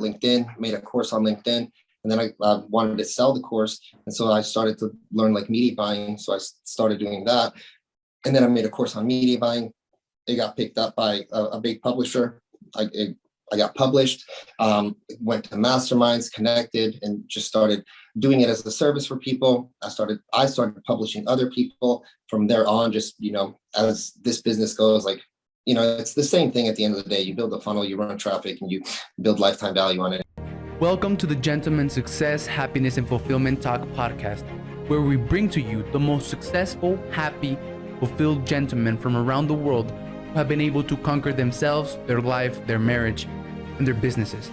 LinkedIn, made a course on LinkedIn. And then I wanted to sell the course. And so I started to learn like media buying. So I started doing that. And then I made a course on media buying. It got picked up by a big publisher. I got published, went to masterminds, connected, and just started doing it as a service for people. I started publishing other people from there on, just, as this business goes, like, it's the same thing at the end of the day. You build a funnel, you run traffic, and you build lifetime value on it. Welcome to the Gentleman Success, Happiness, and Fulfillment Talk podcast, where we bring to you the most successful, happy, fulfilled gentlemen from around the world who have been able to conquer themselves, their life, their marriage, and their businesses.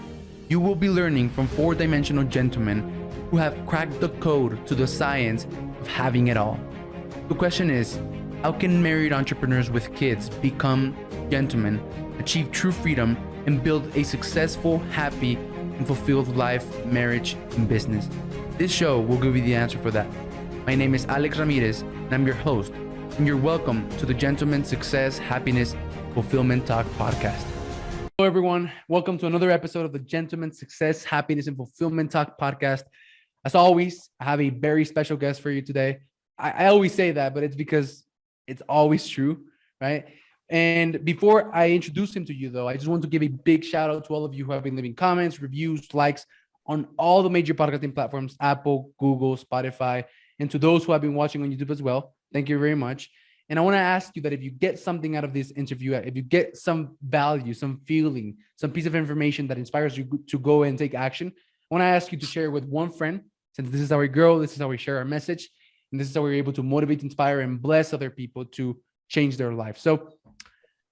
You will be learning from four-dimensional gentlemen who have cracked the code to the science of having it all. The question is, how can married entrepreneurs with kids become gentlemen, achieve true freedom, and build a successful, happy, and fulfilled life, marriage, and business? This show will give you the answer for that. My name is Alex Ramirez, and I'm your host, and you're welcome to the Gentleman Success, Happiness, Fulfillment Talk podcast. Hello, everyone. Welcome to another episode of the Gentleman Success, Happiness, and Fulfillment Talk podcast. As always, I have a very special guest for you today. I always say that, but it's because it's always true, right? And before I introduce him to you, though, I just want to give a big shout out to all of you who have been leaving comments, reviews, likes on all the major podcasting platforms, Apple, Google, Spotify, and to those who have been watching on YouTube as well. Thank you very much. And I want to ask you that if you get something out of this interview, if you get some value, some feeling, some piece of information that inspires you to go and take action, I want to ask you to share it with one friend, since this is how we grow, this is how we share our message, and this is how we're able to motivate, inspire, and bless other people to change their life. So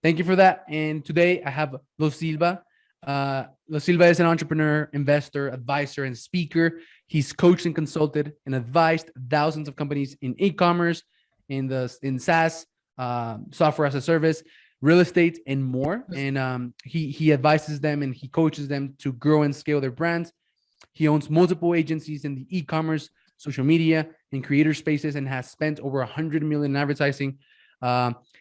thank you for that. And today I have Los Silva. Los Silva is an entrepreneur, investor, advisor, and speaker. He's coached and consulted and advised thousands of companies in e-commerce, in SaaS, software as a service, real estate, and more. And he advises them and he coaches them to grow and scale their brands. He owns multiple agencies in the e-commerce, social media, and creator spaces, and has spent over 100 million in advertising.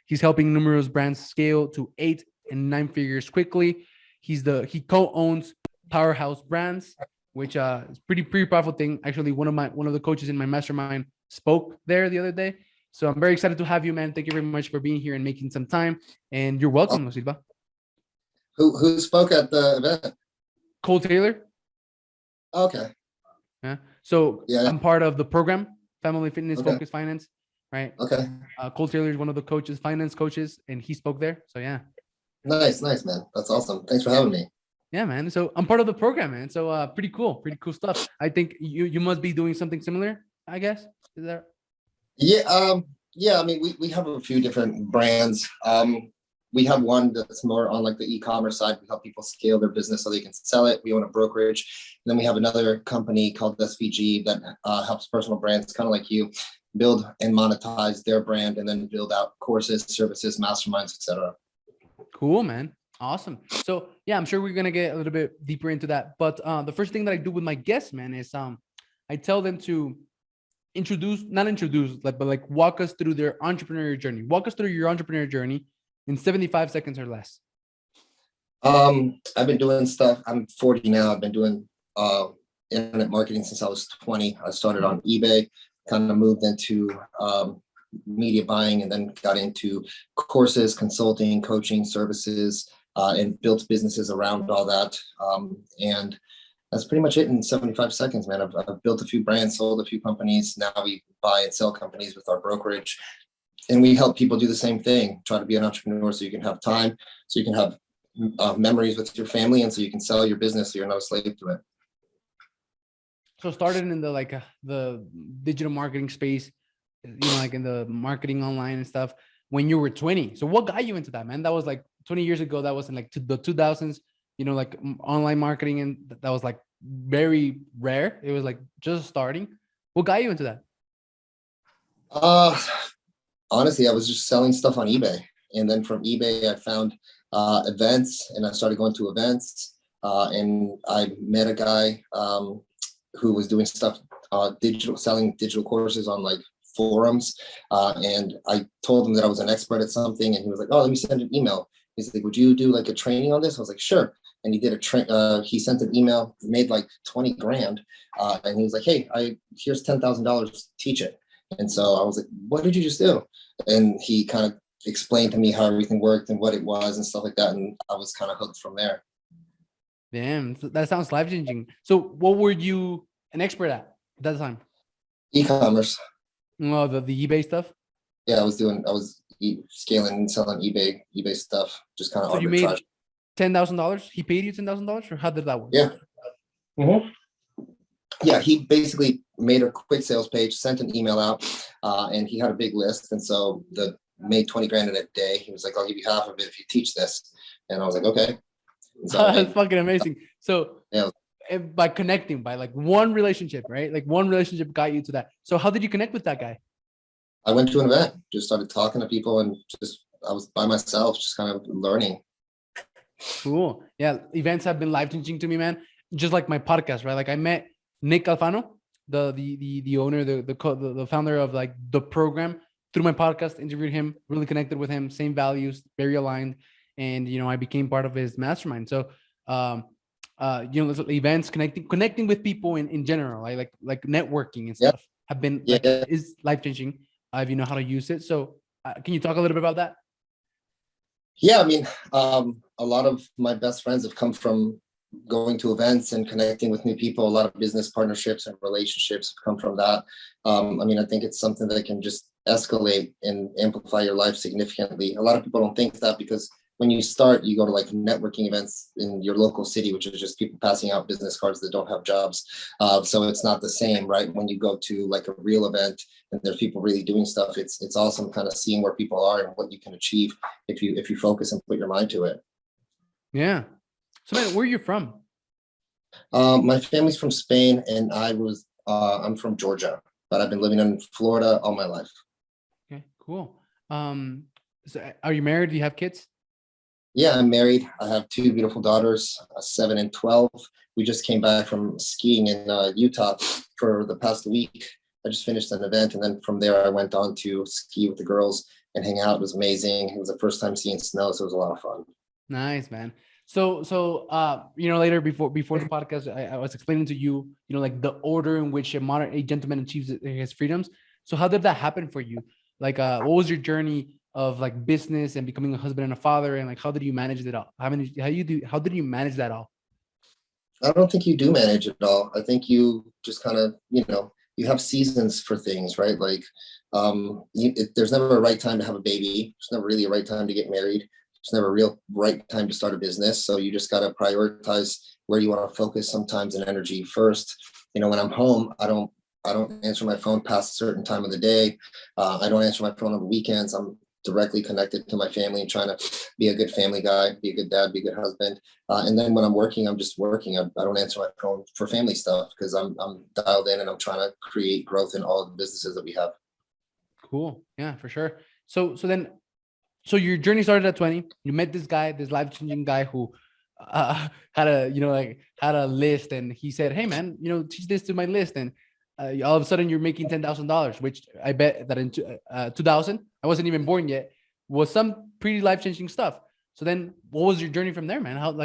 He's helping numerous brands scale to 8 and 9 figures quickly. He co-owns Powerhouse Brands, which is pretty powerful thing. Actually, one of the coaches in my mastermind spoke there the other day. So I'm very excited to have you, man. Thank you very much for being here and making some time. And you're welcome, Los Silva. Who spoke at the event? Cole Taylor. Okay. Yeah. So I'm part of the program, Family Fitness Focus Finance, right? Okay. Cole Taylor is one of the coaches, finance coaches, and he spoke there. So yeah. Nice, man. That's awesome. Thanks for having me. Yeah, man. So I'm part of the program, man. So pretty cool stuff. I think you must be doing something similar, I guess. Is that? Yeah. I mean, we have a few different brands. We have one that's more on like the e-commerce side. We help people scale their business so they can sell it. We own a brokerage. And then we have another company called SVG that helps personal brands, kind of like you, build and monetize their brand and then build out courses, services, masterminds, etc. Cool, man. Awesome. So yeah, I'm sure we're going to get a little bit deeper into that. But the first thing that I do with my guests, man, is I tell them to walk us through their entrepreneurial journey. Walk us through your entrepreneurial journey in 75 seconds or less. I've been doing stuff. I'm 40 now. I've been doing internet marketing since I was 20. I started on eBay, kind of moved into media buying, and then got into courses, consulting, coaching services, and built businesses around all that. And that's pretty much it in 75 seconds, man. I've built a few brands, sold a few companies. Now we buy and sell companies with our brokerage. And we help people do the same thing. Try to be an entrepreneur so you can have time, so you can have memories with your family, and so you can sell your business so you're not a slave to it. So started in the digital marketing space, like in the marketing online and stuff when you were 20. So what got you into that, man? That was like 20 years ago. That was in like the 2000s, like online marketing, and that was like very rare. It was like just starting. What got you into that? Honestly, I was just selling stuff on eBay. And then from eBay, I found events, and I started going to events. And I met a guy who was doing stuff, selling digital courses on like forums. And I told him that I was an expert at something. And he was like, oh, let me send an email. He's like, would you do like a training on this? I was like, sure. and he did he sent an email, made like 20 grand. And he was like, hey, here's $10,000, teach it. And so I was like, what did you just do? And he kind of explained to me how everything worked and what it was and stuff like that. And I was kind of hooked from there. Damn, that sounds life changing. So what were you an expert at that time? E-commerce. Oh, the eBay stuff. Yeah, I was scaling and selling eBay stuff, just kind of So you made arbitrage. $10,000. He paid you $10,000, or how did that work? Yeah. Mm-hmm. Yeah, he basically made a quick sales page, sent an email out, and he had a big list. And so made 20 grand in a day. He was like, I'll give you half of it if you teach this. And I was like, okay. So That's fucking amazing. So yeah. by connecting, by like one relationship, right? Like one relationship got you to that. So how did you connect with that guy? I went to an event, just started talking to people, and I was by myself, just kind of learning. Cool. Yeah, events have been life changing to me, man. Just like my podcast, right? Like I met Nick Alfano, the owner, the founder of like the program, through my podcast. Interviewed him, really connected with him, same values, very aligned, and I became part of his mastermind. So, events, connecting with people in general, like networking and stuff, have been is life changing. If you know how to use it. So, can you talk a little bit about that? Yeah, I mean, a lot of my best friends have come from going to events and connecting with new people. A lot of business partnerships and relationships have come from that. I mean, I think it's something that can just escalate and amplify your life significantly. A lot of people don't think that, because when you start, you go to like networking events in your local city, which is just people passing out business cards that don't have jobs. So it's not the same, right? When you go to like a real event and there's people really doing stuff, it's awesome kind of seeing where people are and what you can achieve if you focus and put your mind to it. Yeah. So man, where are you from? My family's from Spain, and I'm from Georgia, but I've been living in Florida all my life. Okay, cool. So are you married? Do you have kids? Yeah, I'm married. I have two beautiful daughters, 7 and 12. We just came back from skiing in Utah for the past week. I just finished an event, and then from there I went on to ski with the girls and hang out. It was amazing. It was the first time seeing snow, so it was a lot of fun. Nice, man. So later before the podcast, I was explaining to you, like the order in which a gentleman achieves his freedoms. So how did that happen for you? Like, what was your journey of like business and becoming a husband and a father, and like how did you manage it all? How did you manage that all? I don't think you do manage it all. I think you just kind of, you have seasons for things, right? Like, there's never a right time to have a baby. There's never really a right time to get married. There's never a real right time to start a business. So you just got to prioritize where you want to focus sometimes and energy first. When I'm home, I don't answer my phone past a certain time of the day. I don't answer my phone on the weekends. I'm directly connected to my family and trying to be a good family guy, be a good dad, be a good husband. And then when I'm working, I'm just working. I don't answer my phone for family stuff, because I'm dialed in and I'm trying to create growth in all of the businesses that we have. Cool. Yeah, for sure. So your journey started at 20. You met this guy, this life-changing guy who had a list, and he said, hey man, teach this to my list. And all of a sudden you're making $10,000, which I bet that in 2000, I wasn't even born yet, was some pretty life-changing stuff. So then what was your journey from there, man? I want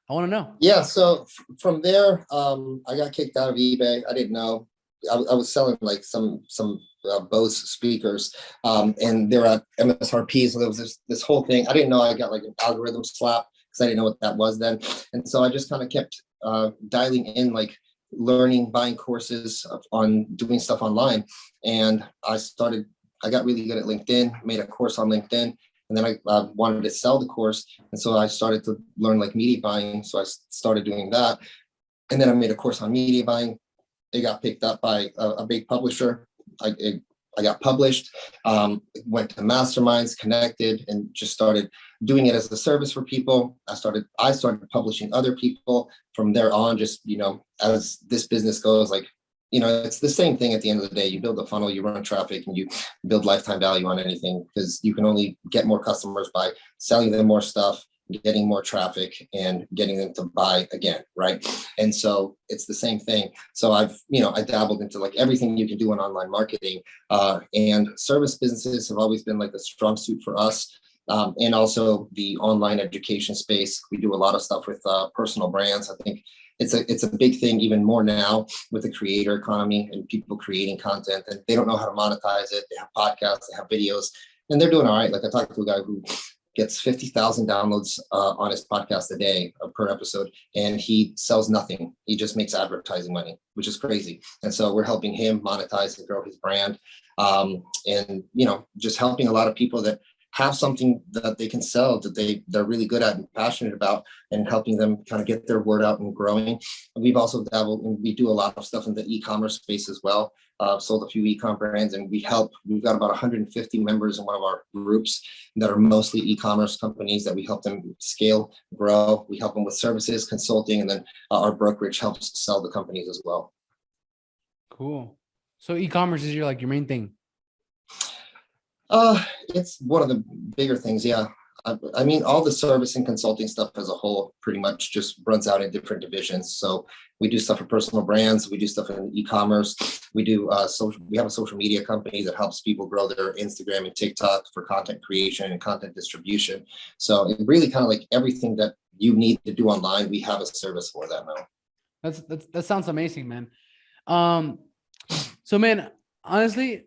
to know. Yeah. So from there, I got kicked out of eBay. I didn't know. I was selling like some Bose speakers, and they were at MSRP. So there was this whole thing. I didn't know I got like an algorithm slap, because I didn't know what that was then. And so I just kind of kept dialing in, like learning, buying courses on doing stuff online. And I got really good at LinkedIn, made a course on LinkedIn. And then I wanted to sell the course. And so I started to learn like media buying. So I started doing that. And then I made a course on media buying. It got picked up by a big publisher. I got published, went to masterminds, connected, and just started doing it as a service for people. I started publishing other people. From there on, just, as this business goes, like, it's the same thing at the end of the day. You build a funnel, you run traffic, and you build lifetime value on anything, because you can only get more customers by selling them more stuff, getting more traffic, and getting them to buy again, right? And so it's the same thing. So I dabbled into like everything you can do in online marketing, and service businesses have always been like a strong suit for us. and also the online education space. We do a lot of stuff with personal brands. I think it's a big thing even more now with the creator economy and people creating content, and they don't know how to monetize it. They have podcasts, they have videos, and they're doing all right. Like I talked to a guy who gets 50,000 downloads on his podcast a day per episode, and he sells nothing. He just makes advertising money, which is crazy. And so we're helping him monetize and grow his brand, and just helping a lot of people that have something that they can sell that they're really good at and passionate about, and helping them kind of get their word out and growing. And we've also dabbled, and we do a lot of stuff in the e-commerce space as well. Sold a few e-com brands, and we've got about 150 members in one of our groups that are mostly e-commerce companies that we help them scale, grow. We help them with services, consulting, and then our brokerage helps sell the companies as well. Cool. So e-commerce is your main thing. It's one of the bigger things. Yeah. I mean, all the service and consulting stuff as a whole pretty much just runs out in different divisions. So we do stuff for personal brands. We do stuff in e-commerce. We do we have a social media company that helps people grow their Instagram and TikTok for content creation and content distribution. So it really kind of like everything that you need to do online, we have a service for that now. That sounds amazing, man. So man, honestly,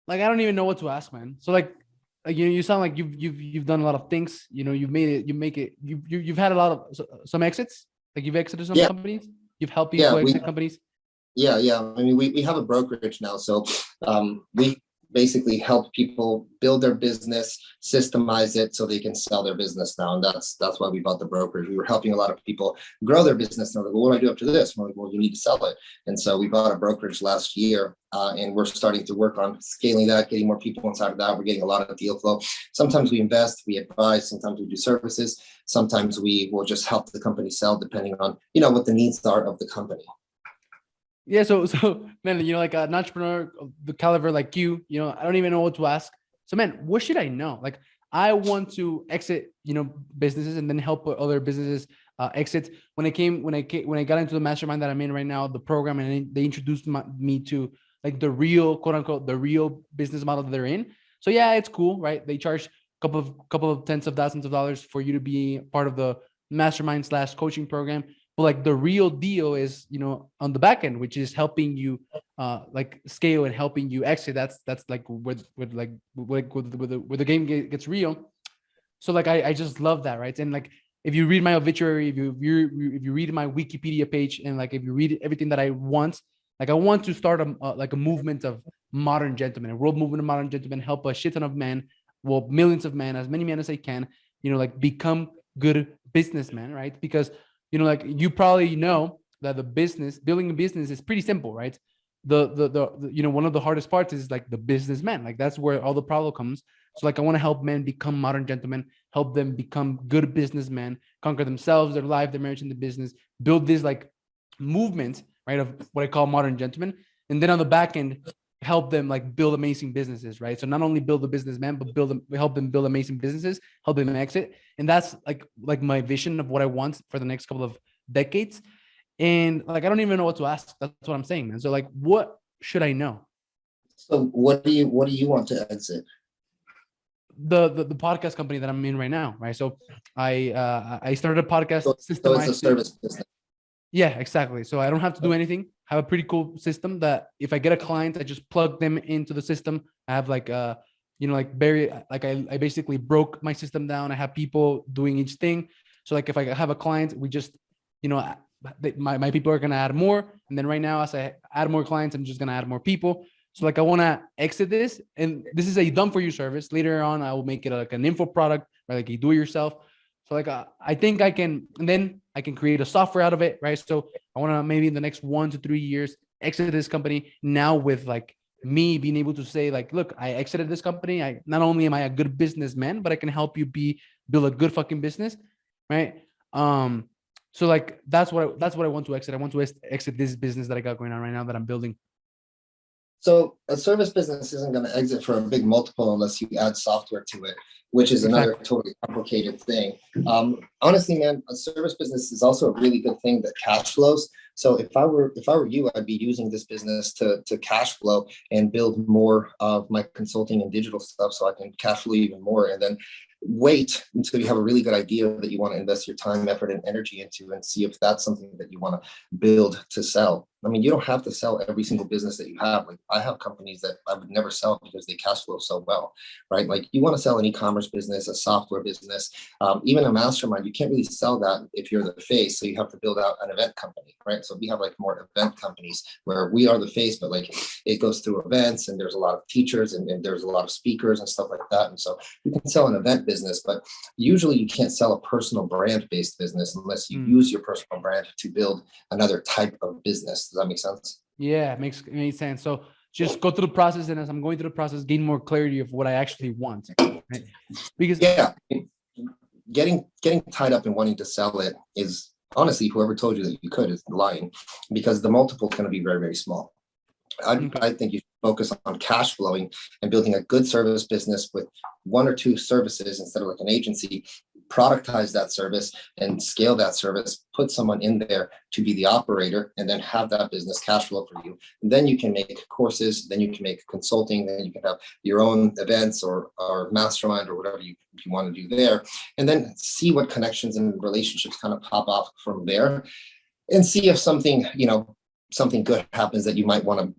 I don't even know what to ask, man. So you sound like you've done a lot of things. You've had a lot of some exits. You've exited some companies. You've helped people exit companies. Yeah. I mean, we have a brokerage now, so we basically help people build their business, systemize it so they can sell their business now. And that's why we bought the brokerage. We were helping a lot of people grow their business. And they're like, well, what do I do after this? And we're like, well, you need to sell it. And so we bought a brokerage last year, and we're starting to work on scaling that, getting more people inside of that. We're getting a lot of deal flow. Sometimes we invest, we advise, sometimes we do services. Sometimes we will just help the company sell depending on, what the needs are of the company. Yeah, so man, an entrepreneur of the caliber like you, I don't even know what to ask. So man, what should I know? I want to exit, businesses and then help other businesses exit. When I got into the mastermind that I'm in right now, the program, and they introduced me to the real, quote unquote, the real business model that they're in. So yeah, it's cool, right? They charge a couple of tens of thousands of dollars for you to be part of the mastermind / coaching program. But the real deal is, on the back end, which is helping you scale and helping you exit. That's where the game gets real. So I just love that, right? And if you read my obituary, if you read my Wikipedia page, and if you read everything that I want, I want to start a movement of modern gentlemen, a world movement of modern gentlemen, help a shit ton of men, millions of men, as many men as I can, become good businessmen, right? Because you probably know that building a business is pretty simple, right? The one of the hardest parts is the businessman. That's where all the problem comes. So I want to help men become modern gentlemen, help them become good businessmen, conquer themselves, their life, their marriage, and the business, build this movement, right, of what I call modern gentlemen. And then on the back end, help them build amazing businesses, right? So not only build the businessman, but help them build amazing businesses, help them exit. And that's like my vision of what I want for the next couple of decades. And I don't even know what to ask. That's what I'm saying, man. So what should I know? So what do you want to exit? The podcast company that I'm in right now, right? So I started a podcast system. So it's a service business. Yeah, exactly. So I don't have to do anything. I have a pretty cool system that if I get a client, I just plug them into the system. I have I basically broke my system down. I have people doing each thing. So if I have a client, we just, my people are going to add more. And then right now, as I add more clients, I'm just going to add more people. So I want to exit this, and this is a done for you service. Later on, I will make it an info product, right? You do it yourself. So I think I can, and then I can create a software out of it, right? So I want to maybe in the next 1 to 3 years exit this company now with me being able to say look, I exited this company. I not only am I a good businessman, but I can help you build a good fucking business, right? So that's what I want to exit. I want to exit this business that I got going on right now that I'm building. So a service business isn't going to exit for a big multiple unless you add software to it, which is another totally complicated thing. Honestly, man, a service business is also a really good thing that cash flows. So if I were you, I'd be using this business to cash flow and build more of my consulting and digital stuff so I can cash flow even more. And then wait until you have a really good idea that you want to invest your time, effort, and energy into, and see if that's something that you want to build to sell. I mean, you don't have to sell every single business that you have. Like, I have companies that I would never sell because they cash flow so well, right? Like, you want to sell an e-commerce business, a software business, even a mastermind. You can't really sell that if you're the face. So you have to build out an event company, right? So we have like more event companies where we are the face, but like it goes through events, and there's a lot of teachers, and there's a lot of speakers and stuff like that. And so you can sell an event business, but usually you can't sell a personal brand based business unless you use your personal brand to build another type of business. Does that make sense? Yeah, it makes sense. So just go through the process, and as I'm going through the process, gain more clarity of what I actually want. Right? Because yeah, getting tied up in wanting to sell it is honestly, whoever told you that you could is lying, because the multiple is going to be very, very small. I think you should focus on cash flowing and building a good service business with one or two services instead of like an agency. Productize that service and scale that service, put someone in there to be the operator, and then have that business cash flow for you. And then you can make courses, then you can make consulting, then you can have your own events or mastermind or whatever you want to do there. And then see what connections and relationships kind of pop off from there, and see if something good happens that you might want to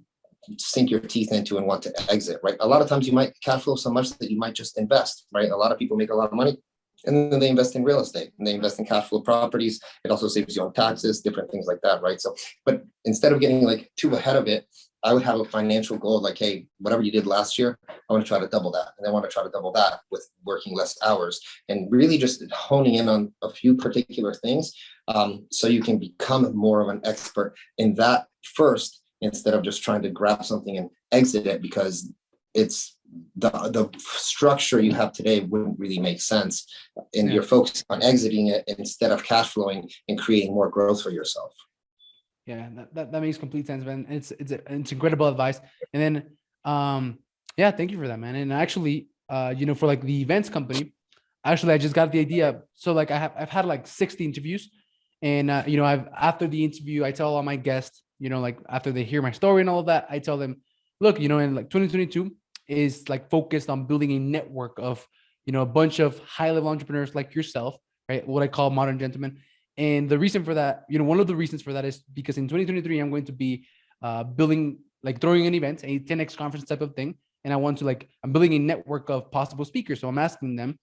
sink your teeth into and want to exit, right? A lot of times you might cash flow so much that you might just invest, right? A lot of people make a lot of money and then they invest in real estate and they invest in cash flow properties. It also saves you on taxes, different things like that, right? So, but instead of getting like too ahead of it, I would have a financial goal like, hey, whatever you did last year, I want to try to double that. And I want to try to double that with working less hours, and really just honing in on a few particular things, so you can become more of an expert in that first, instead of just trying to grab something and exit it because it's the structure you have today wouldn't really make sense. And you're focused on exiting it instead of cash flowing and creating more growth for yourself. Yeah, that makes complete sense, man. It's incredible advice. And then yeah, thank you for that, man. And actually, for like the events company, actually I just got the idea. So like I've had like 60 interviews, and after the interview, I tell all my guests, like after they hear my story and all of that, I tell them, look, in like 2022 is like focused on building a network of, a bunch of high-level entrepreneurs like yourself, right? What I call modern gentlemen. And the reason for that, one of the reasons for that is because in 2023, I'm going to be building, like throwing an event, a 10X conference type of thing. And I'm building a network of possible speakers. So I'm asking them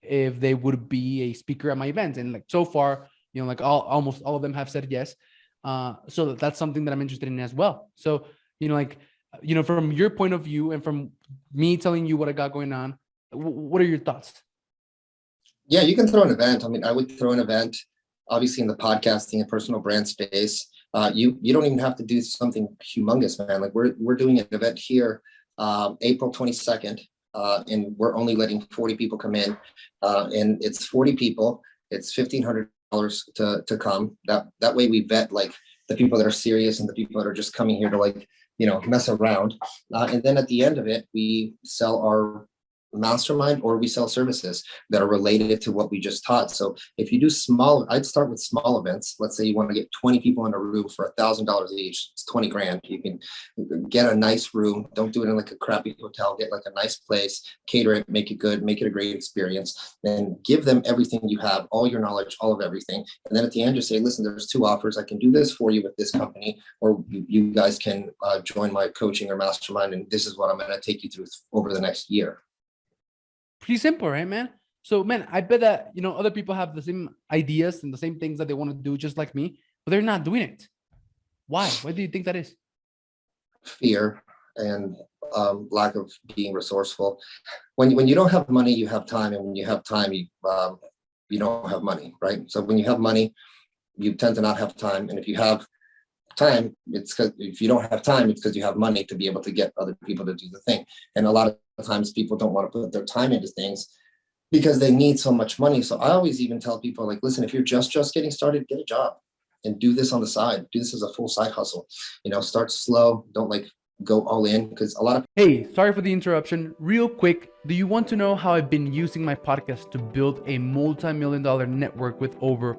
if they would be a speaker at my event. And like, so far, like almost all of them have said yes. So that's something that I'm interested in as well. So, from your point of view and from me telling you what I got going on, what are your thoughts? Yeah, you can throw an event. I mean, I would throw an event, obviously in the podcasting and personal brand space. You don't even have to do something humongous, man. Like we're doing an event here, April 22nd, and we're only letting 40 people come in, and it's 40 people. It's $1,500 to come. That way we vet like the people that are serious and the people that are just coming here to like, mess around. And then at the end of it, we sell our mastermind, or we sell services that are related to what we just taught. So if you do I'd start with small events. Let's say you want to get 20 people in a room for $1,000 each. It's 20 grand. You can get a nice room. Don't do it in like a crappy hotel. Get like a nice place, cater it, make it good, make it a great experience, and give them everything you have, all your knowledge, all of everything. And then at the end, just say, listen, there's two offers. I can do this for you with this company, or you guys can join my coaching or mastermind, and this is what I'm going to take you through over the next year. Pretty simple, right, man? So, man, I bet that, other people have the same ideas and the same things that they want to do just like me, but they're not doing it. Why? Why do you think that is? Fear and lack of being resourceful. When you don't have money, you have time. And when you have time, you don't have money, right? So when you have money, you tend to not have time. And if you have time, it's because if you don't have time, it's because you have money to be able to get other people to do the thing. And a lot of times people don't want to put their time into things because they need so much money. So I always even tell people, like, listen, if you're just getting started, get a job and do this on the side. Do this as a full side hustle. Start slow. Don't like go all in, because a lot of... Hey, sorry for the interruption. Real quick, do you want to know how I've been using my podcast to build a multi-million-dollar network with over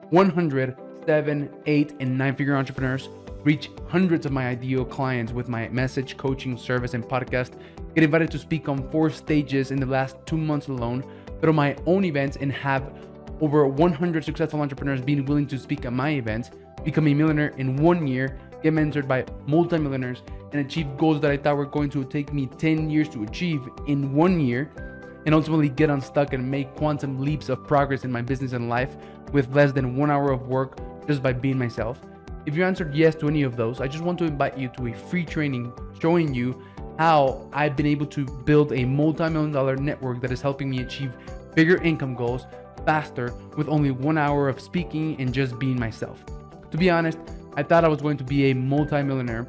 100 7, 8, and 9-figure entrepreneurs, reach hundreds of my ideal clients with my message, coaching, service, and podcast, get invited to speak on 4 stages in the last 2 months alone, throw my own events, and have over 100 successful entrepreneurs being willing to speak at my events, become a millionaire in 1 year, get mentored by multimillionaires, and achieve goals that I thought were going to take me 10 years to achieve in 1 year, and ultimately get unstuck and make quantum leaps of progress in my business and life with less than 1 hour of work just by being myself. If you answered yes to any of those, I just want to invite you to a free training showing you how I've been able to build a multi-million-dollar network that is helping me achieve bigger income goals faster with only 1 hour of speaking and just being myself. To be honest, I thought I was going to be a multi-millionaire,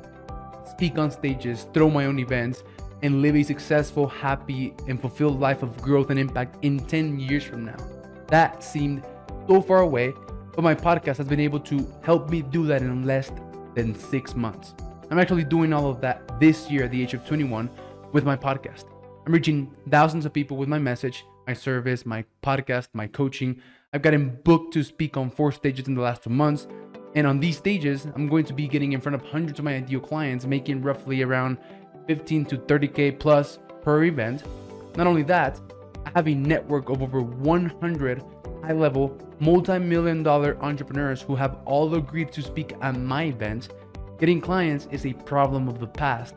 speak on stages, throw my own events, and live a successful, happy, and fulfilled life of growth and impact in 10 years from now. That seemed so far away, but my podcast has been able to help me do that in less than 6 months. I'm actually doing all of that this year at the age of 21 with my podcast. I'm reaching thousands of people with my message, my service, my podcast, my coaching. I've gotten booked to speak on 4 stages in the last 2 months. And on these stages, I'm going to be getting in front of hundreds of my ideal clients, making roughly around 15 to 30K plus per event. Not only that, I have a network of over 100 high-level, multi-million-dollar entrepreneurs who have all agreed to speak at my events. Getting clients is a problem of the past.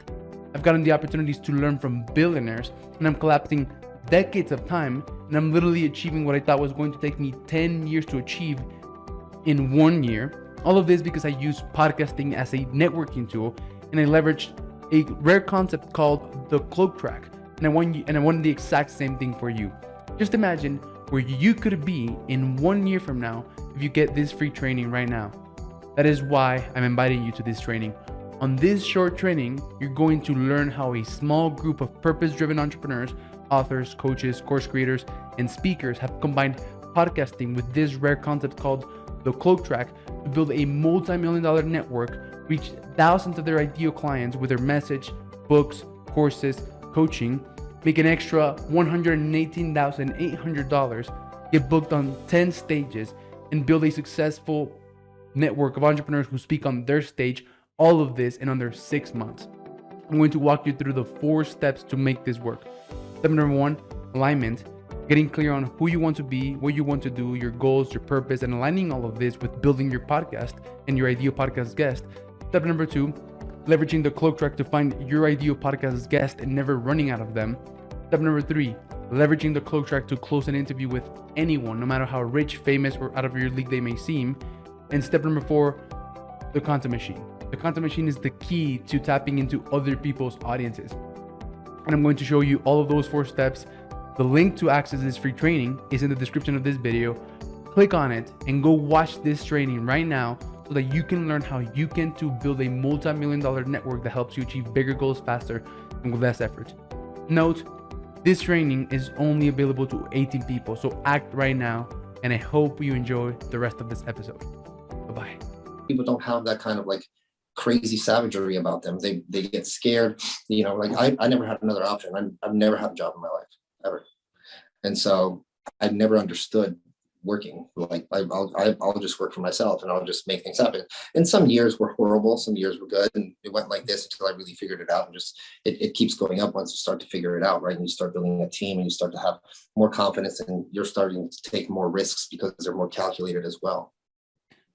I've gotten the opportunities to learn from billionaires, and I'm collapsing decades of time, and I'm literally achieving what I thought was going to take me 10 years to achieve in 1 year. All of this because I use podcasting as a networking tool, and I leveraged a rare concept called the cloak track. And I want the exact same thing for you. Just imagine where you could be in 1 year from now if you get this free training right now. That is why I'm inviting you to this training. On this short training, you're going to learn how a small group of purpose-driven entrepreneurs, authors, coaches, course creators, and speakers have combined podcasting with this rare concept called the cloak track to build a multi-million-dollar network, reach thousands of their ideal clients with their message, books, courses, coaching, make an extra $118,800, get booked on 10 stages, and build a successful network of entrepreneurs who speak on their stage, all of this in under 6 months. I'm going to walk you through the 4 steps to make this work. Step number 1, alignment. Getting clear on who you want to be, what you want to do, your goals, your purpose, and aligning all of this with building your podcast and your ideal podcast guest. Step number 2, leveraging the cloak track to find your ideal podcast guest and never running out of them. Step number 3, leveraging the cloak track to close an interview with anyone, no matter how rich, famous, or out of your league they may seem. And step number 4, the content machine. The content machine is the key to tapping into other people's audiences. And I'm going to show you all of those 4 steps. The link to access this free training is in the description of this video. Click on it and go watch this training right now so that you can learn how you can too build a multi-million-dollar network that helps you achieve bigger goals faster and with less effort. Note, this training is only available to 18 people, so act right now, and I hope you enjoy the rest of this episode. Bye-bye. People don't have that kind of like crazy savagery about them. They get scared, like I never had another option. I've never had a job in my life, ever. And so I never understood working. Like I'll just work for myself and I'll just make things happen. And some years were horrible, some years were good, and it went like this until I really figured it out. And just it keeps going up once you start to figure it out, right? And you start building a team and you start to have more confidence, and you're starting to take more risks because they're more calculated as well.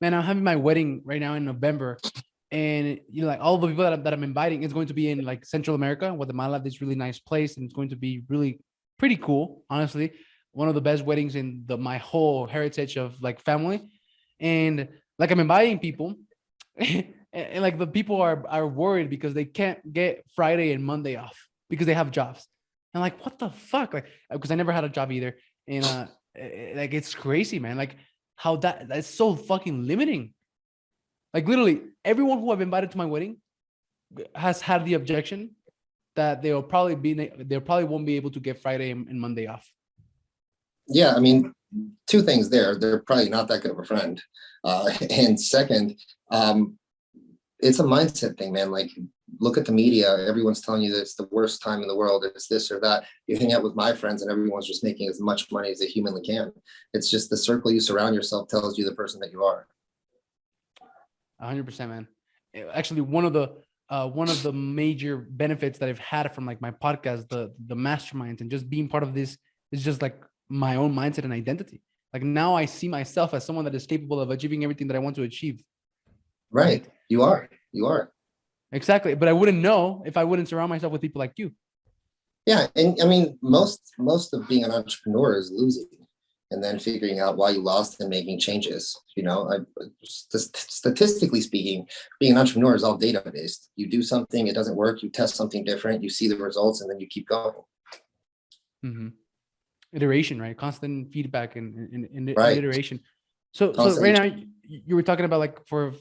Man, I'm having my wedding right now in November, and like all the people that I'm inviting is going to be in like Central America, Guatemala, this really nice place, and it's going to be really pretty cool, honestly. One of the best weddings in my whole heritage of like family. And like I'm inviting people and like the people are worried because they can't get Friday and Monday off because they have jobs. And like, what the fuck? Like, because I never had a job either. And like, it's crazy, man. Like how that's so fucking limiting. Like literally everyone who I've invited to my wedding has had the objection that they probably won't be able to get Friday and Monday off. Yeah, I mean, 2 things there. They're probably not that good of a friend. And second, it's a mindset thing, man. Like, look at the media. Everyone's telling you that it's the worst time in the world. It's this or that. You hang out with my friends and everyone's just making as much money as they humanly can. It's just the circle you surround yourself tells you the person that you are. 100%, man. Actually, one of the major benefits that I've had from like my podcast, the masterminds, and just being part of this is just like my own mindset and identity. Like now I see myself as someone that is capable of achieving everything that I want to achieve. Right. You are. You are. Exactly. But I wouldn't know if I wouldn't surround myself with people like you. Yeah. And I mean, most of being an entrepreneur is losing and then figuring out why you lost and making changes. Statistically speaking, being an entrepreneur is all data based. You do something, it doesn't work, you test something different, you see the results, and then you keep going. Mm-hmm. Iteration, right? Constant feedback and Right. iteration. So Constantly. right now you were talking about like for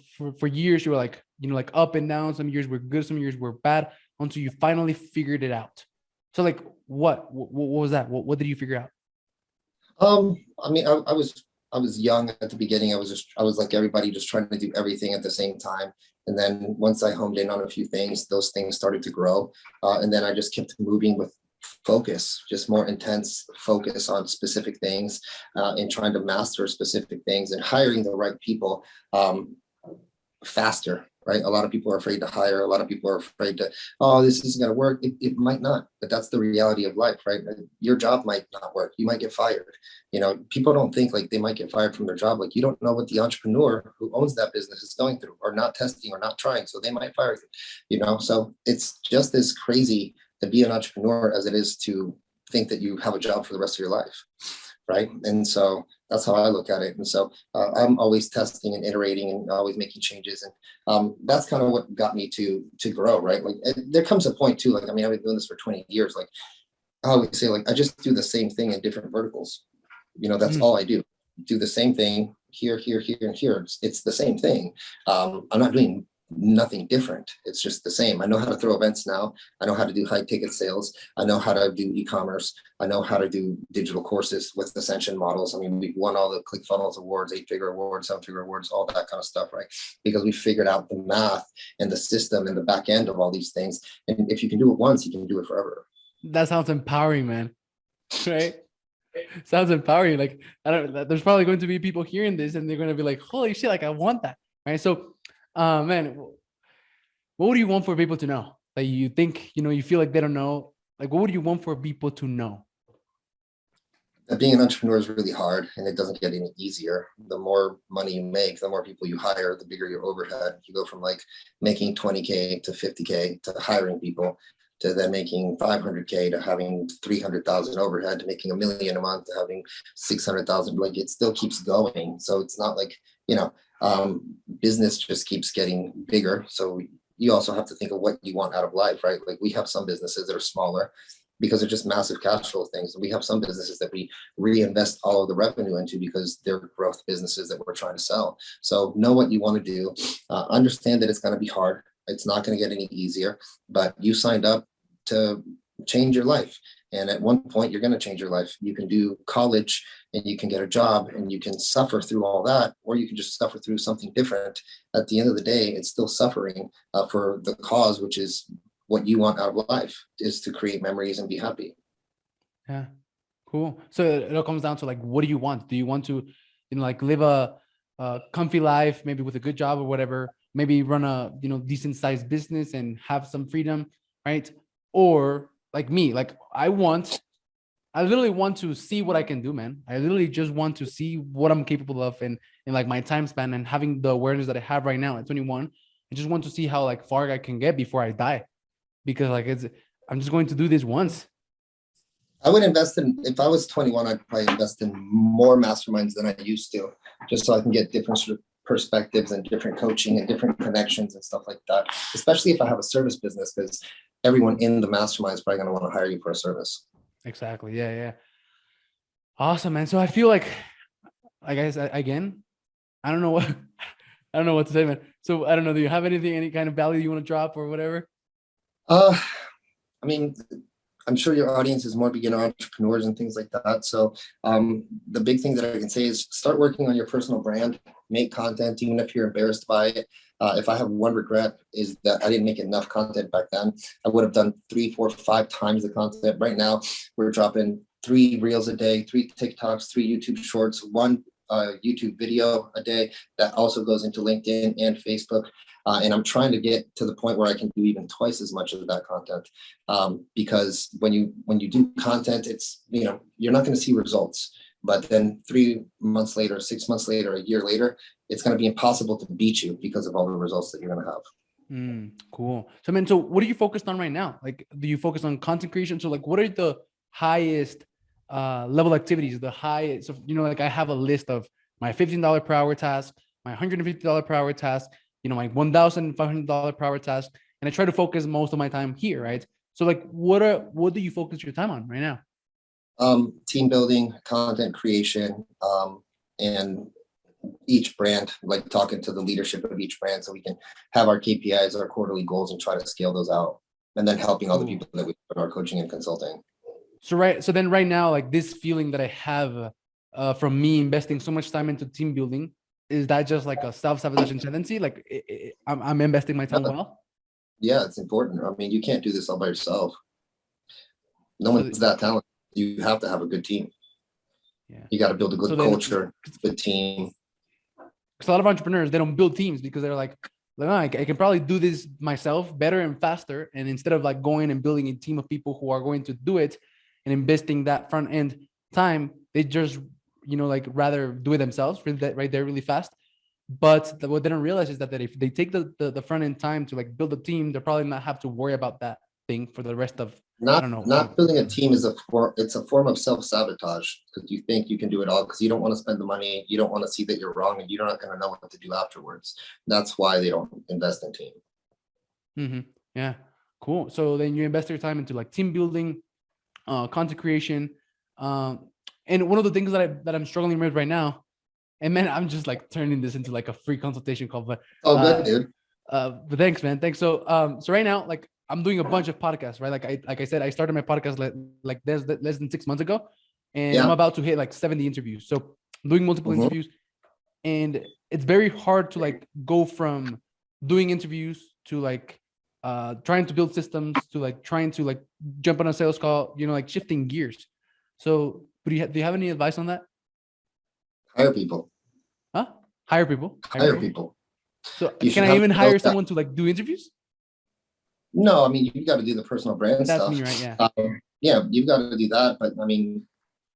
years you were like, like up and down. Some years were good, some years were bad, until you finally figured it out. So like what was that? What did you figure out? I mean, I was young at the beginning. I was like everybody, just trying to do everything at the same time. And then once I homed in on a few things, those things started to grow. And then I just kept moving with focus, just more intense focus on specific things, and trying to master specific things and hiring the right people faster. Right. A lot of people are afraid to hire. A lot of people are afraid to, oh, this isn't going to work. It might not, but that's the reality of life, right? Your job might not work. You might get fired. People don't think like they might get fired from their job. Like you don't know what the entrepreneur who owns that business is going through, or not testing or not trying. So they might fire you, so it's just as crazy to be an entrepreneur as it is to think that you have a job for the rest of your life. Right. And so that's how I look at it. And so I'm always testing and iterating and always making changes. And that's kind of what got me to grow. Right. Like there comes a point too, like, I mean, I've been doing this for 20 years. Like I always say, like, I just do the same thing in different verticals. That's all I do the same thing here, and here. It's the same thing. I'm not doing nothing different. It's just the same. I know how to throw events now. I know how to do high ticket sales. I know how to do e-commerce. I know how to do digital courses with Ascension models. I mean, we've won all the ClickFunnels awards, 8-figure awards, 7-figure awards, all that kind of stuff, right? Because we figured out the math and the system and the back end of all these things. And if you can do it once, you can do it forever. That sounds empowering, man. Right? Sounds empowering. Like there's probably going to be people hearing this and they're going to be like, holy shit, like I want that. Right. So man, what do you want for people to know? Like you think, you feel like they don't know. Like what would you want for people to know? That being an entrepreneur is really hard, and it doesn't get any easier. The more money you make, the more people you hire, the bigger your overhead. You go from like making 20K to 50K to hiring people, to then making 500K to having 300,000 overhead, to making $1 million a month, to having 600,000. Like it still keeps going. So it's not like, business just keeps getting bigger. So you also have to think of what you want out of life, right? Like we have some businesses that are smaller because they're just massive cash flow things. We have some businesses that we reinvest all of the revenue into because they're growth businesses that we're trying to sell. So know what you want to do. Understand that it's going to be hard. It's not going to get any easier, but you signed up to change your life. And at one point, you're going to change your life. You can do college and you can get a job and you can suffer through all that, or you can just suffer through something different. At the end of the day, it's still suffering for the cause, which is what you want out of life, is to create memories and be happy. Yeah, cool. So it all comes down to like, what do you want? Do you want to, like live a comfy life, maybe with a good job or whatever, maybe run a, decent sized business and have some freedom, right? Or like me, like I literally want to see what I can do, man. I literally just want to see what I'm capable of in like my time span, and having the awareness that I have right now at 21. I just want to see how like far I can get before I die, because like I'm just going to do this once. I would invest in, if I was 21, I'd probably invest in more masterminds than I used to, just so I can get different sort of perspectives and different coaching and different connections and stuff like that, especially if I have a service business, because everyone in the mastermind is probably going to want to hire you for a service. Exactly. Yeah. Awesome, man. So I feel like I guess again, I don't know what I don't know what to say, man. So I don't know. Do you have anything, any kind of value you want to drop or whatever? I mean, I'm sure your audience is more beginner entrepreneurs and things like that. So the big thing that I can say is start working on your personal brand, make content, even if you're embarrassed by it. If I have one regret, is that I didn't make enough content back then. I would have done 3, 4, 5 times the content. Right now, we're dropping 3 reels a day, 3 TikToks, 3 YouTube shorts, 1 YouTube video a day that also goes into LinkedIn and Facebook. And I'm trying to get to the point where I can do even twice as much of that content. Because when you do content, it's, you're not going to see results. But then 3 months later, 6 months later, a year later, it's going to be impossible to beat you because of all the results that you're going to have. Cool. So, man, so what are you focused on right now? Like, do you focus on content creation? So, like, what are the highest level activities? The highest, so, like I have a list of my $15 per hour task, my $150 per hour task, my $1,500 per hour task, and I try to focus most of my time here, right? So, like, what do you focus your time on right now? Team building, content creation, and each brand, like talking to the leadership of each brand so we can have our KPIs, our quarterly goals, and try to scale those out. And then helping all the people that we put our coaching and consulting. So then right now, like this feeling that I have from me investing so much time into team building, is that just like a self-sabotaging tendency? Like I'm investing my time well? Yeah, it's important. I mean, you can't do this all by yourself. No one's that talented. You have to have a good team. Yeah. You got to build a good culture, good team. Because a lot of entrepreneurs, they don't build teams because they're like, oh, I can probably do this myself better and faster. And instead of like going and building a team of people who are going to do it and investing that front end time, they just, like rather do it themselves right there really fast. But what they don't realize is that if they take the front end time to like build a team, they'll probably not have to worry about that thing for the rest of, not building a team is it's a form of self-sabotage because you think you can do it all because you don't want to spend the money. You don't want to see that you're wrong and you're not going to know what to do afterwards. That's why they don't invest in team. Mm-hmm. Yeah. Cool. So then you invest your time into like team building, content creation. And one of the things that I'm struggling with right now, and man, I'm just like turning this into like a free consultation call, but good, dude. But thanks, man. Thanks. So right now, like I'm doing a bunch of podcasts, right? Like I said, I started my podcast like less than 6 months ago, and I'm about to hit like 70 interviews. So I'm doing multiple interviews, and it's very hard to like go from doing interviews to like trying to build systems to like trying to like jump on a sales call, like shifting gears. So do you have any advice on that? Hire people. Huh? Hire people. Hire people. So can I even hire someone to like do interviews? No, I mean, you got to do the personal brand stuff. That's me, right? Yeah. Yeah, you've got to do that. But I mean,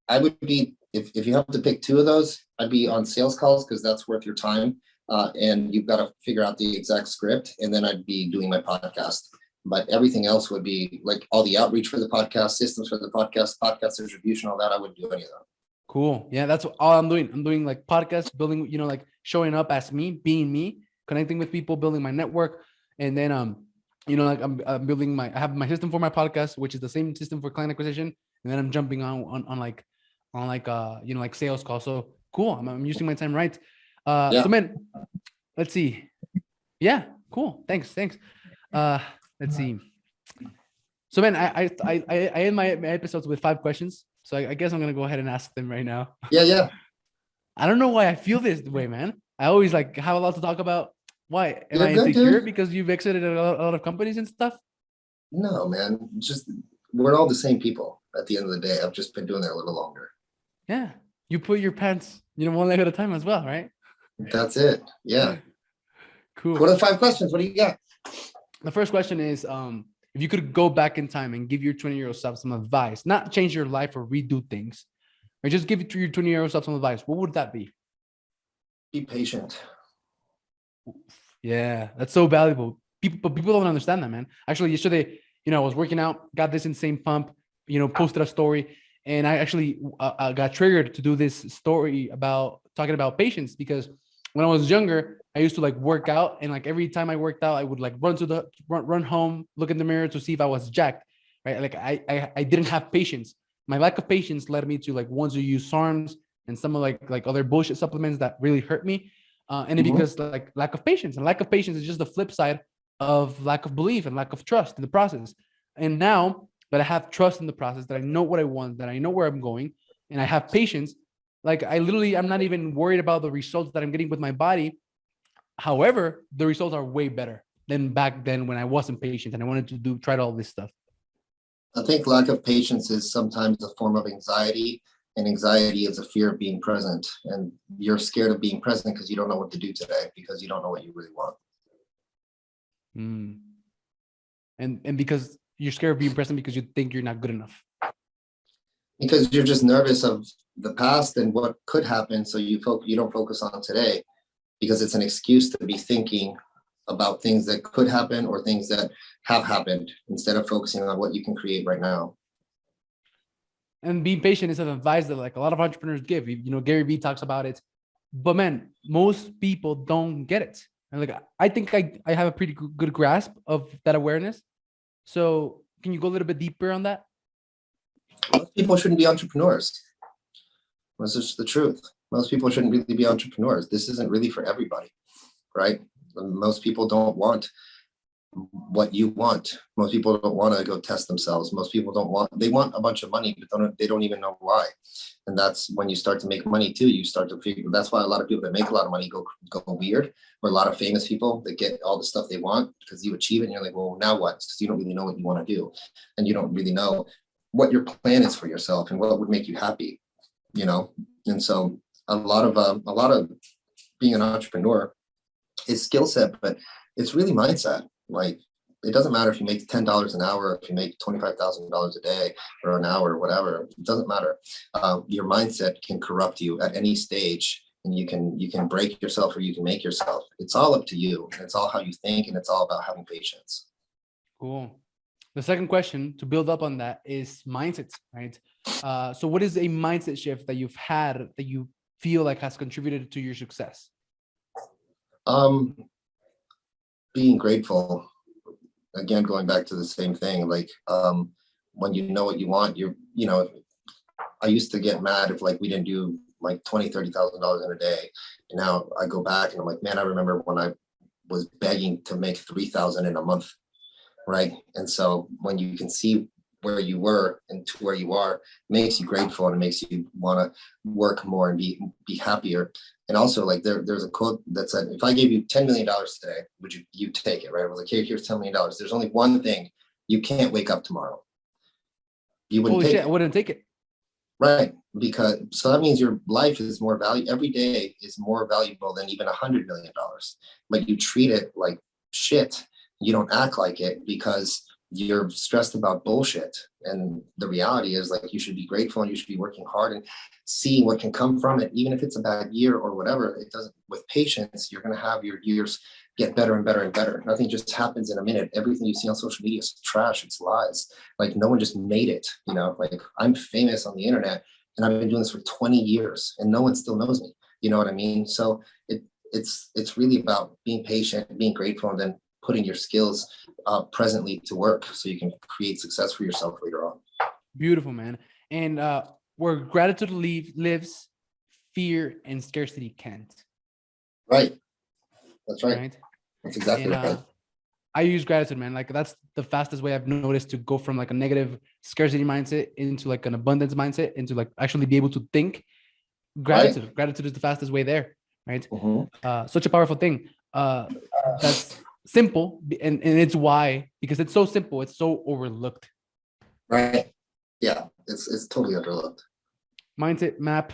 I would be, if you have to pick two of those, I'd be on sales calls because that's worth your time. And you've got to figure out the exact script. And then I'd be doing my podcast. But everything else would be like all the outreach for the podcast, systems for the podcast distribution, all that. I wouldn't do any of that. Cool. Yeah, that's all I'm doing. I'm doing like podcast building, like showing up as me, being me, connecting with people, building my network. And then, like I'm building I have my system for my podcast, which is the same system for client acquisition. And then I'm jumping on like sales calls. So cool. I'm using my time right. So man, let's see. Yeah, cool. Thanks. Let's see. So man, I end my episodes with 5 questions. So I guess I'm going to go ahead and ask them right now. Yeah. I don't know why I feel this way, man. I always like have a lot to talk about. Why? Am I good, insecure dude. because you've exited a lot of companies and stuff? No, man. Just we're all the same people at the end of the day. I've just been doing it a little longer. Yeah. You put your pants, one leg at a time as well, right? That's it. Yeah. Cool. What are the 5 questions? What do you got? The first question is, if you could go back in time and give your 20-year-old self some advice, not change your life or redo things, or just give it to your 20-year-old self some advice, what would that be? Be patient. Yeah, that's so valuable. People don't understand that, man. Actually, yesterday, I was working out, got this insane pump, posted a story, and I actually got triggered to do this story about talking about patience because when I was younger, I used to like work out, and like every time I worked out, I would like run home, look in the mirror to see if I was jacked, right? Like I didn't have patience. My lack of patience led me to like want to use SARMs and some of like other bullshit supplements that really hurt me. And because like lack of patience is just the flip side of lack of belief and lack of trust in the process. And now that I have trust in the process, that I know what I want, that I know where I'm going, and I have patience, like I'm not even worried about the results that I'm getting with my body. However, the results are way better than back then when I wasn't patient and I wanted to try all this stuff. I think lack of patience is sometimes a form of anxiety And anxiety is a fear of being present. And you're scared of being present because you don't know what to do today, because you don't know what you really want. Mm. And because you're scared of being present because you think you're not good enough. Because you're just nervous of the past and what could happen. So you don't focus on today, because it's an excuse to be thinking about things that could happen or things that have happened, instead of focusing on what you can create right now. And being patient is an advice that like a lot of entrepreneurs give. You know, Gary Vee talks about it, but man, most people don't get it. And like, I think I have a pretty good grasp of that awareness. So can you go a little bit deeper on that? Most people shouldn't be entrepreneurs. That's just the truth. Most people shouldn't really be entrepreneurs. This isn't really for everybody, right? Most people don't want what you want. Most people don't want to go test themselves. Most people they want a bunch of money, but they don't even know why. And that's when you start to make money too. You start to figure, that's why a lot of people that make a lot of money go weird, or a lot of famous people that get all the stuff they want because you achieve it and you're like, well, now what? Because you don't really know what you want to do. And you don't really know what your plan is for yourself and what would make you happy, you know? And so a lot of being an entrepreneur is skill set, but it's really mindset. Like, it doesn't matter if you make $10 an hour, if you make $25,000 a day or an hour or whatever, it doesn't matter. Your mindset can corrupt you at any stage, and you can break yourself or you can make yourself. It's all up to you. It's all how you think, and it's all about having patience. Cool. The second question to build up on that is mindset, right? So what is a mindset shift that you've had that you feel like has contributed to your success? Being grateful. Again, going back to the same thing, like when you know what you want, I used to get mad if like we didn't do like $20,000-$30,000 in a day. And now I go back and I'm like, man, I remember when I was begging to make 3,000 in a month. Right. And so when you can see where you were and to where you are, makes you grateful, and it makes you want to work more and be happier. And also, like there's a quote that said, if I gave you $10 million today, would you take it? Right. I was like, here's $10 million. There's only one thing: you can't wake up tomorrow. You wouldn't take it. I wouldn't take it. Right. Because so that means your life is more valuable. Every day is more valuable than even $100 million. But you treat it like shit. You don't act like it because you're stressed about bullshit. And the reality is, like, you should be grateful and you should be working hard and seeing what can come from it. Even if it's a bad year or whatever, it doesn't, with patience, you're going to have your years get better and better and better. Nothing just happens in a minute. Everything you see on social media is trash. It's lies. Like, no one just made it, like I'm famous on the internet and I've been doing this for 20 years and no one still knows me. You know what I mean? So it's really about being patient, being grateful, and then putting your skills presently to work so you can create success for yourself later on. Beautiful, man. And where gratitude lives, fear and scarcity can't. Right. That's right. That's exactly right. I use gratitude, man. Like, that's the fastest way I've noticed to go from like a negative scarcity mindset into like an abundance mindset, into like actually be able to think. Gratitude is the fastest way there, right? Mm-hmm. Such a powerful thing. That's simple, and it's why, because it's so simple, it's so overlooked. Right. Yeah, it's totally overlooked. Mindset map.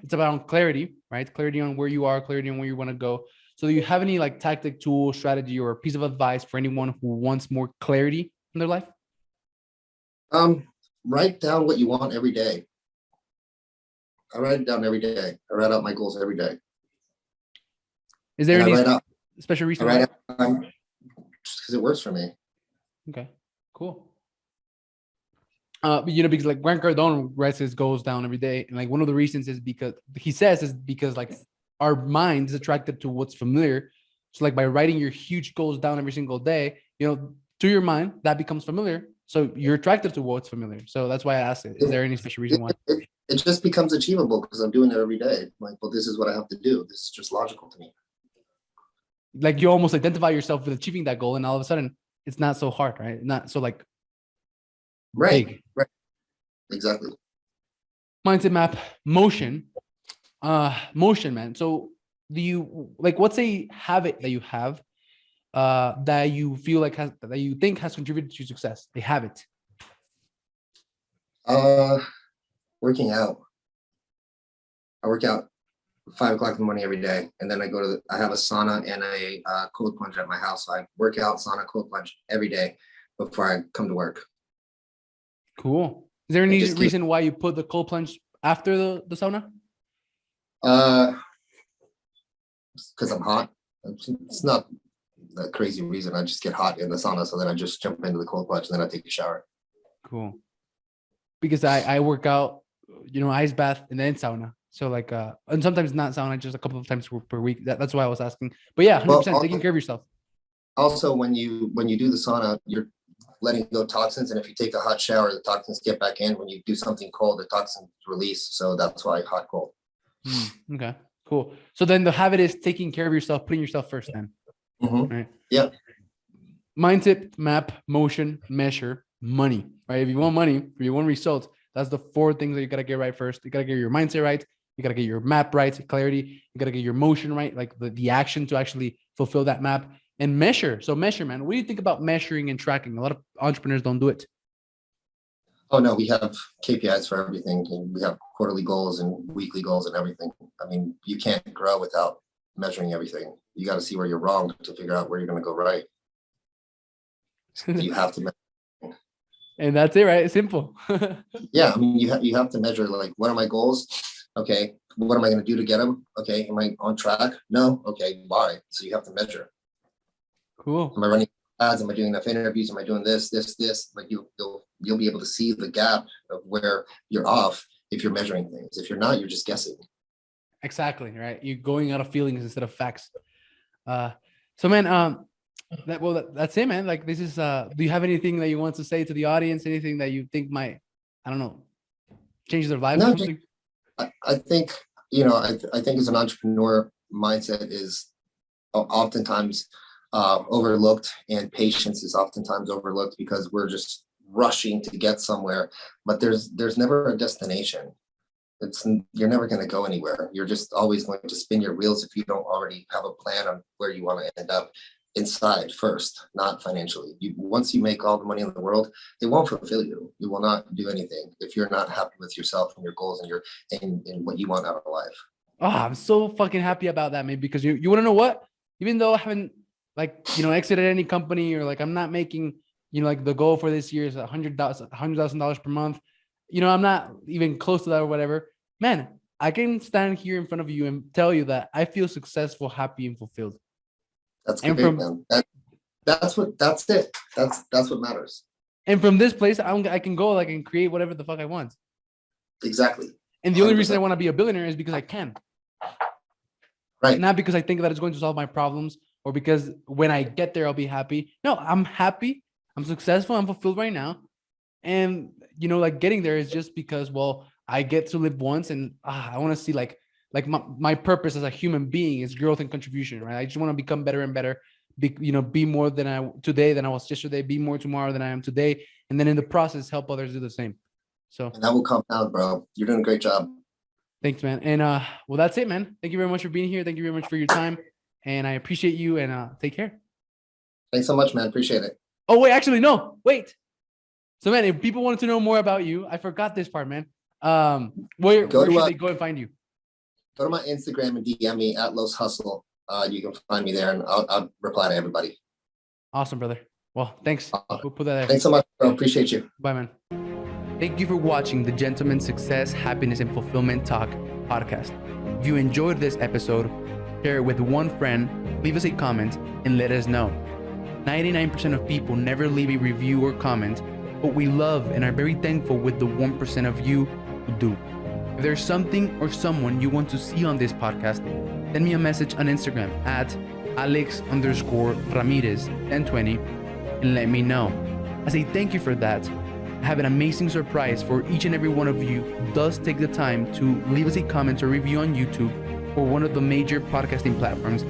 It's about clarity, right? Clarity on where you are, clarity on where you want to go. So do you have any like tactic, tool, strategy, or piece of advice for anyone who wants more clarity in their life? Write down what you want every day. I write it down every day. I write out my goals every day. Is there any special reason? I write out just because it works for me. Okay, cool. Because like Grant Cardone writes his goals down every day, and like one of the reasons is because like our mind is attracted to what's familiar. So like by writing your huge goals down every single day, to your mind that becomes familiar. So you're attracted to what's familiar. So that's why I asked it. Is there any special reason why? It just becomes achievable because I'm doing it every day. Like, well, this is what I have to do. This is just logical to me. Like, you almost identify yourself with achieving that goal, and all of a sudden it's not so hard, right? Not so like big. Right. Exactly. Mindset map, motion, man. So do you like, what's a habit that you have that you feel like that you think has contributed to success? A habit. Well, Working out. I work out 5 o'clock in the morning every day, and then I have a sauna and a cold plunge at my house. So I work out, sauna, cold plunge every day before I come to work. Cool. Is there any reason why you put the cold plunge after the sauna? Because I'm hot. It's not a crazy reason. I just get hot in the sauna, so then I just jump into the cold plunge, and then I take a shower. Cool. Because I work out, ice bath and then sauna. So like, and sometimes not sauna, just a couple of times per week. That's why I was asking. But yeah, 100% taking care of yourself. Also, when you do the sauna, you're letting go toxins, and if you take a hot shower, the toxins get back in. When you do something cold, the toxins release. So that's why hot, cold. Okay, cool. So then the habit is taking care of yourself, putting yourself first then. Right? Yeah. Mindset, map, motion, measure, money, right? If you want money, if you want results, that's the 4 things that you got to get right first. You got to get your mindset right. You got to get your map right, clarity. You got to get your motion right, like the action to actually fulfill that map, and measure. So measure, man. What do you think about measuring and tracking? A lot of entrepreneurs don't do it. Oh, no, we have KPIs for everything. We have quarterly goals and weekly goals and everything. I mean, you can't grow without measuring everything. You got to see where you're wrong to figure out where you're going to go right. You have to measure. And that's it, right? It's simple. Yeah, I mean, you have to measure, like, what are my goals? Okay, what am I going to do to get them? Okay, am I on track? No. Okay, why? So you have to measure. Cool. Am I running ads? Am I doing enough interviews? Am I doing this? Like you'll be able to see the gap of where you're off if you're measuring things. If you're not, you're just guessing. Exactly, right? You're going out of feelings instead of facts. So man, that's it, man. Like, this is do you have anything that you want to say to the audience? Anything that you think might, I don't know, change their lives? No, I think, I think as an entrepreneur, mindset is oftentimes overlooked, and patience is oftentimes overlooked because we're just rushing to get somewhere, but there's never a destination. You're never going to go anywhere. You're just always going to spin your wheels if you don't already have a plan on where you want to end up inside first, not financially. Once you make all the money in the world, it won't fulfill you. You will not do anything if you're not happy with yourself and your goals and what you want out of life. Oh, I'm so fucking happy about that, man, because you want to know what? Even though I haven't exited any company, or like I'm not making, like the goal for this year is $100,000 per month. I'm not even close to that or whatever, man, I can stand here in front of you and tell you that I feel successful, happy, and fulfilled. That's great, man. That's it. That's what matters. And from this place, I can go, like, and create whatever the fuck I want. Exactly. And the only reason I want to be a billionaire is because I can. Right. Not because I think that it's going to solve my problems, or because when I get there, I'll be happy. No, I'm happy. I'm successful. I'm fulfilled right now. And, like, getting there is just because, well, I get to live once, and I want to see like my purpose as a human being is growth and contribution, right? I just want to become better and better, be more than I was yesterday, be more tomorrow than I am today. And then in the process, help others do the same. So, and that will compound, bro. You're doing a great job. Thanks, man. And well, that's it, man. Thank you very much for being here. Thank you very much for your time. And I appreciate you, and take care. Thanks so much, man. Appreciate it. Oh, wait, actually, no, wait. So, man, if people wanted to know more about you, I forgot this part, man. Where should they go and find you? Go to my Instagram and DM me at Los Hustle. You can find me there, and I'll reply to everybody. Awesome, brother. Well, thanks. We'll put that there. Thanks so much, bro. Appreciate you. Bye, man. Thank you for watching the Gentleman's Success, Happiness, and Fulfillment Talk podcast. If you enjoyed this episode, share it with one friend, leave us a comment, and let us know. 99% of people never leave a review or comment, but we love and are very thankful with the 1% of you who do. If there's something or someone you want to see on this podcast, send me a message on Instagram at Alex_Ramirez1020 and let me know. As a thank you for that, I have an amazing surprise for each and every one of you who does take the time to leave us a comment or review on YouTube or one of the major podcasting platforms